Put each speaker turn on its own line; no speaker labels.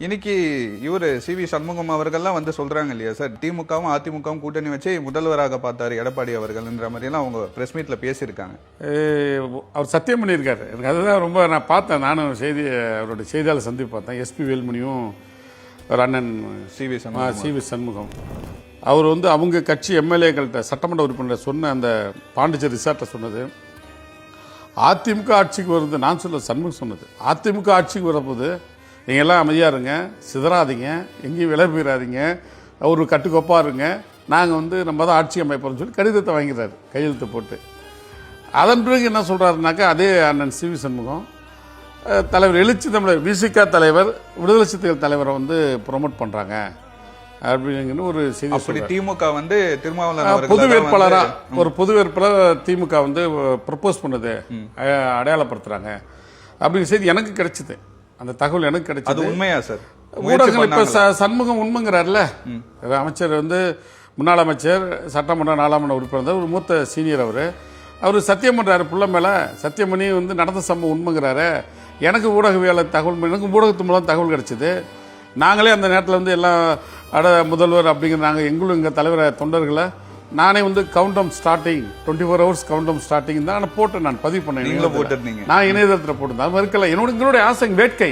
இன்னைக்கு இவரு சி.வி. சண்முகம் அவர்கள்லாம் வந்து சொல்றாங்க இல்லையா சார், திமுகவும் அதிமுகவும் கூட்டணி வச்சு முதல்வராக பார்த்தாரு எடப்பாடி அவர்கள்ன்ற மாதிரி எல்லாம் அவங்க பிரஸ் மீட்ல பேசியிருக்காங்க.
அவர் சத்தியம் பண்ணியிருக்காரு. எனக்கு அதுதான் ரொம்ப நான் பார்த்தேன். நானும் அவருடைய செய்தியாளர் சந்திப்பு பார்த்தேன். எஸ்பி வேல்மணியும் ஒரு அண்ணன் சி.வி. சண்முகம் அவர் வந்து அவங்க கட்சி எம்எல்ஏக்கள்கிட்ட சட்டமன்ற உறுப்பினர் சொன்ன அந்த பாண்டிச்சேரி ரிசார்ட்டில் சொன்னது, அதிமுக ஆட்சிக்கு வருது. நான் சொல்ல சண்முகம் சொன்னது, அதிமுக ஆட்சிக்கு வரப்போது நீங்கள் எல்லாம் அமைதியாக இருங்க, சிதறாதீங்க, எங்கேயும் விலை போயிடாதீங்க, ஒரு கட்டுக்கோப்பாக இருங்க, நாங்கள் வந்து நம்ம தான் ஆட்சி அமைப்போம்னு சொல்லி கடிதத்தை வாங்கிறாரு கையெழுத்து போட்டு. அதன் பிறகு என்ன சொல்கிறாருனாக்கா, அதே அண்ணன் சி.வி. சண்முகம் தலைவர் எழுச்சி தமிழர் விசிக தலைவர் விடுதலை சிறுத்தைகள் தலைவரை வந்து ப்ரொமோட் பண்ணுறாங்க அப்படிங்கிற ஒரு செய்தி.
அப்படி திமுக வந்து திருமாவளவன்
பொது வேட்பாளரா ஒரு பொது வேட்பாளர் திமுக வந்து ப்ரொபோஸ் பண்ணது அடையாளப்படுத்துறாங்க அப்படிங்கிற செய்தி எனக்கு கிடைச்சது. அந்த தகவல் எனக்கு கிடைச்சது.
அது உண்மையா சார்?
ஊடகங்கள் இப்ப சண்முகம் உண்மைங்கிறார்ல, அமைச்சர் வந்து முன்னாள் அமைச்சர், சட்டமன்ற நாடாளுமன்ற உறுப்பினர், ஒரு மூத்த சீனியர். அவர் சத்தியம் பண்றாரு புள்ள மேல, சத்தியம் பண்ணி வந்து நடந்த சம்பவம் உண்மைங்கிறாரு. எனக்கு ஊடகவியலாளர் தகவல், எனக்கு ஊடகத்து மூலம் தகவல் கிடைச்சது. நாங்களே அந்த நேரத்தில் வந்து எல்லாம் முதல்வர் அப்படிங்கிற நாங்கள் எங்களும் தலைவரை தொண்டர்களை நானே வந்து கவுண்டம் ஸ்டார்டிங் 24 hours கவுண்டம் ஸ்டார்டிங் தான் நான் போட்டேன். நான் பதிவு பண்ணேன்.
நீங்களும் போட்டிருந்தீங்க.
நான் இணையதளத்தில் போட்டிருந்தேன். அது இருக்கல, என்னுடைய ஆசை வேட்கை.